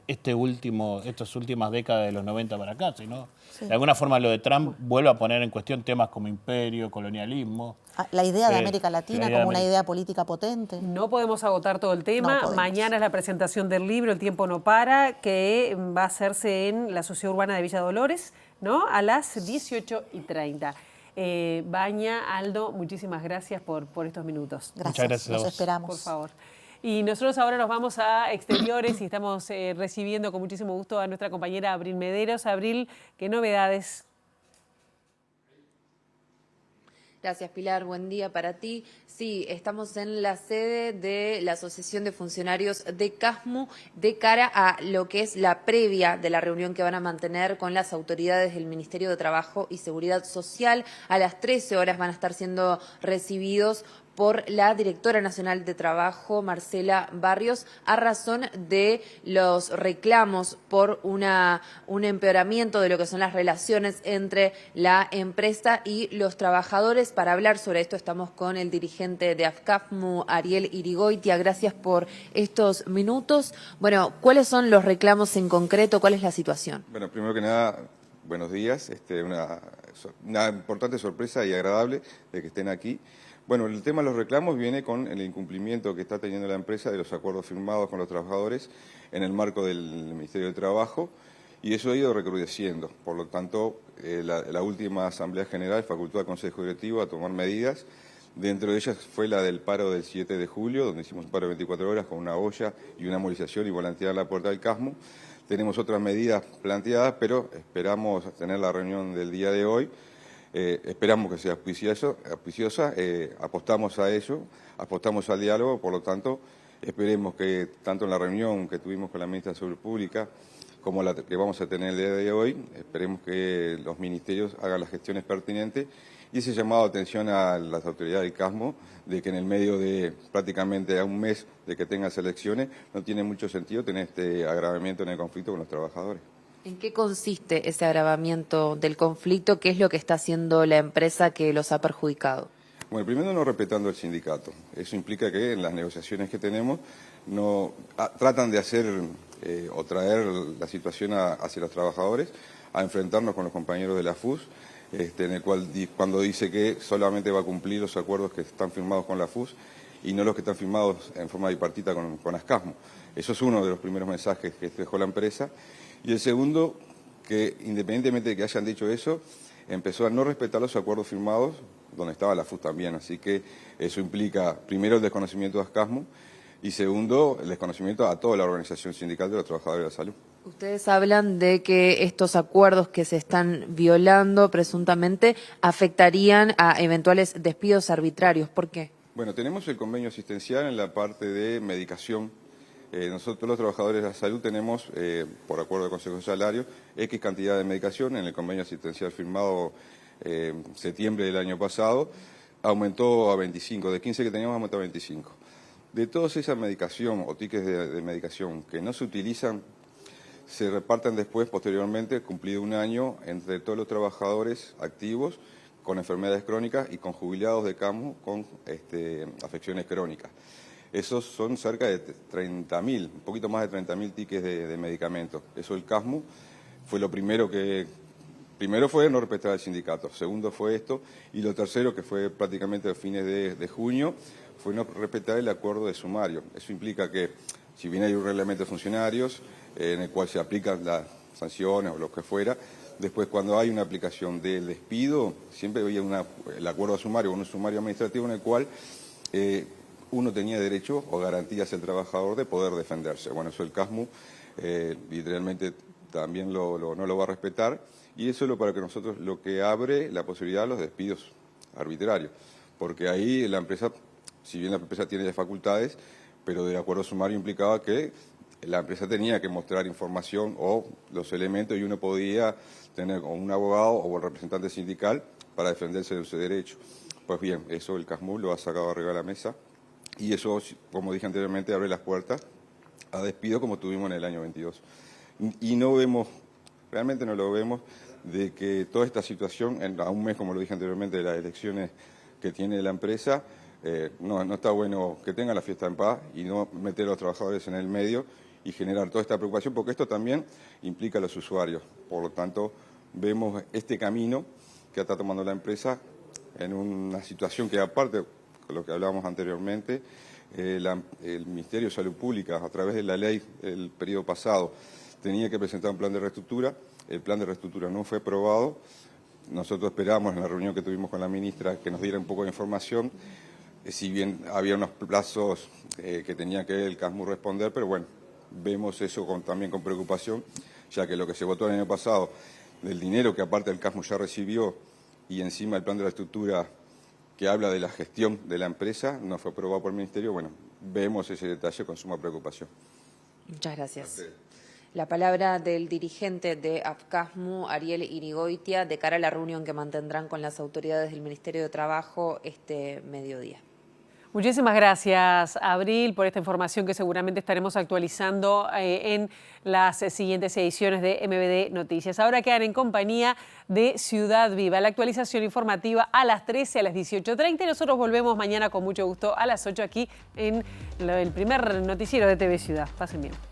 estas últimas décadas de los 90 para acá, sino de alguna forma lo de Trump vuelve a poner en cuestión temas como imperio, colonialismo. La idea de América Latina como una idea política potente. No podemos agotar todo el tema. Mañana es la presentación del libro El tiempo no para, que va a hacerse en la Sociedad Urbana de Villa Dolores, ¿no? A las 18:30. Baña, Aldo, muchísimas gracias por estos minutos. Gracias. Muchas gracias. Los esperamos. Por favor. Y nosotros ahora nos vamos a exteriores y estamos recibiendo con muchísimo gusto a nuestra compañera Abril Mederos. Abril, ¿qué novedades? Gracias, Pilar. Buen día para ti. Sí, estamos en la sede de la Asociación de Funcionarios de CASMU de cara a lo que es la previa de la reunión que van a mantener con las autoridades del Ministerio de Trabajo y Seguridad Social. A las 13 horas van a estar siendo recibidos por la directora nacional de Trabajo, Marcela Barrios, a razón de los reclamos por un empeoramiento de lo que son las relaciones entre la empresa y los trabajadores. Para hablar sobre esto estamos con el dirigente de AFCAFMU, Ariel Irigoitia. Gracias por estos minutos. Bueno, ¿cuáles son los reclamos en concreto? ¿Cuál es la situación? Bueno, primero que nada, buenos días. Una importante sorpresa y agradable de que estén aquí. Bueno, el tema de los reclamos viene con el incumplimiento que está teniendo la empresa de los acuerdos firmados con los trabajadores en el marco del Ministerio de Trabajo, y eso ha ido recrudeciendo. Por lo tanto, la última Asamblea General facultó al Consejo Directivo a tomar medidas. Dentro de ellas fue la del paro del 7 de julio, donde hicimos un paro de 24 horas con una olla y una movilización y volantear la puerta del CASMU. Tenemos otras medidas planteadas, pero esperamos tener la reunión del día de hoy. Esperamos que sea auspiciosa, apostamos a ello, apostamos al diálogo, por lo tanto, esperemos que tanto en la reunión que tuvimos con la ministra de Salud Pública como la que vamos a tener el día de hoy, esperemos que los ministerios hagan las gestiones pertinentes y ese llamado de atención a las autoridades del CASMU de que en el medio de prácticamente a un mes de que tengan elecciones no tiene mucho sentido tener este agravamiento en el conflicto con los trabajadores. ¿En qué consiste ese agravamiento del conflicto? ¿Qué es lo que está haciendo la empresa que los ha perjudicado? Bueno, primero no respetando el sindicato. Eso implica que en las negociaciones que tenemos tratan de hacer o traer la situación hacia los trabajadores, a enfrentarnos con los compañeros de la FUS, en el cual cuando dice que solamente va a cumplir los acuerdos que están firmados con la FUS y no los que están firmados en forma bipartita con ASCASMU. Eso es uno de los primeros mensajes que dejó la empresa. Y el segundo, que independientemente de que hayan dicho eso, empezó a no respetar los acuerdos firmados, donde estaba la FUS también. Así que eso implica, primero, el desconocimiento de ASCASMU y segundo, el desconocimiento a toda la organización sindical de los trabajadores de la salud. Ustedes hablan de que estos acuerdos que se están violando presuntamente afectarían a eventuales despidos arbitrarios. ¿Por qué? Bueno, tenemos el convenio asistencial en la parte de medicación. Nosotros los trabajadores de la salud tenemos, por acuerdo del Consejo de Salario, X cantidad de medicación. En el convenio asistencial firmado en septiembre del año pasado, aumentó a 25, de 15 que teníamos aumentó a 25. De toda esa medicación o tickets de medicación que no se utilizan, se reparten después, posteriormente, cumplido un año, entre todos los trabajadores activos con enfermedades crónicas y con jubilados de CASMU con afecciones crónicas. Esos son cerca de 30.000, un poquito más de 30.000 tickets de medicamentos. Eso el CASMU fue lo primero que... Primero fue no respetar al sindicato, segundo fue esto, y lo tercero, que fue prácticamente a fines de junio, fue no respetar el acuerdo de sumario. Eso implica que, si bien hay un reglamento de funcionarios en el cual se aplican las sanciones o lo que fuera, después cuando hay una aplicación del despido, siempre había el acuerdo de sumario, un sumario administrativo en el cual... uno tenía derecho o garantías el trabajador de poder defenderse. Bueno, eso el CASMU literalmente también no lo va a respetar, y eso es lo que abre la posibilidad de los despidos arbitrarios, porque ahí la empresa, si bien la empresa tiene facultades, pero del acuerdo sumario implicaba que la empresa tenía que mostrar información o los elementos, y uno podía tener un abogado o un representante sindical para defenderse de su derecho. Pues bien, eso el CASMU lo ha sacado arriba de la mesa, y eso, como dije anteriormente, abre las puertas a despido como tuvimos en el año 22. Y no vemos, realmente no lo vemos, de que toda esta situación, a un mes, como lo dije anteriormente, de las elecciones que tiene la empresa, no está bueno que tenga la fiesta en paz y no meter a los trabajadores en el medio y generar toda esta preocupación, porque esto también implica a los usuarios. Por lo tanto, vemos este camino que está tomando la empresa en una situación que, aparte de lo que hablábamos anteriormente, el Ministerio de Salud Pública, a través de la ley el periodo pasado, tenía que presentar un plan de reestructura. El plan de reestructura no fue aprobado. Nosotros esperábamos en la reunión que tuvimos con la ministra que nos diera un poco de información, si bien había unos plazos que tenía que el CASMU responder, pero bueno, vemos eso también con preocupación, ya que lo que se votó el año pasado, del dinero que aparte el CASMU ya recibió, y encima el plan de reestructura que habla de la gestión de la empresa, no fue aprobado por el Ministerio. Bueno, vemos ese detalle con suma preocupación. Muchas gracias. La palabra del dirigente de AFCASMU, Ariel Irigoitia, de cara a la reunión que mantendrán con las autoridades del Ministerio de Trabajo este mediodía. Muchísimas gracias, Abril, por esta información que seguramente estaremos actualizando en las siguientes ediciones de MBD Noticias. Ahora quedan en compañía de Ciudad Viva, la actualización informativa a las 13, a las 18:30, y nosotros volvemos mañana con mucho gusto a las 8 aquí en el primer noticiero de TV Ciudad. Pasen bien.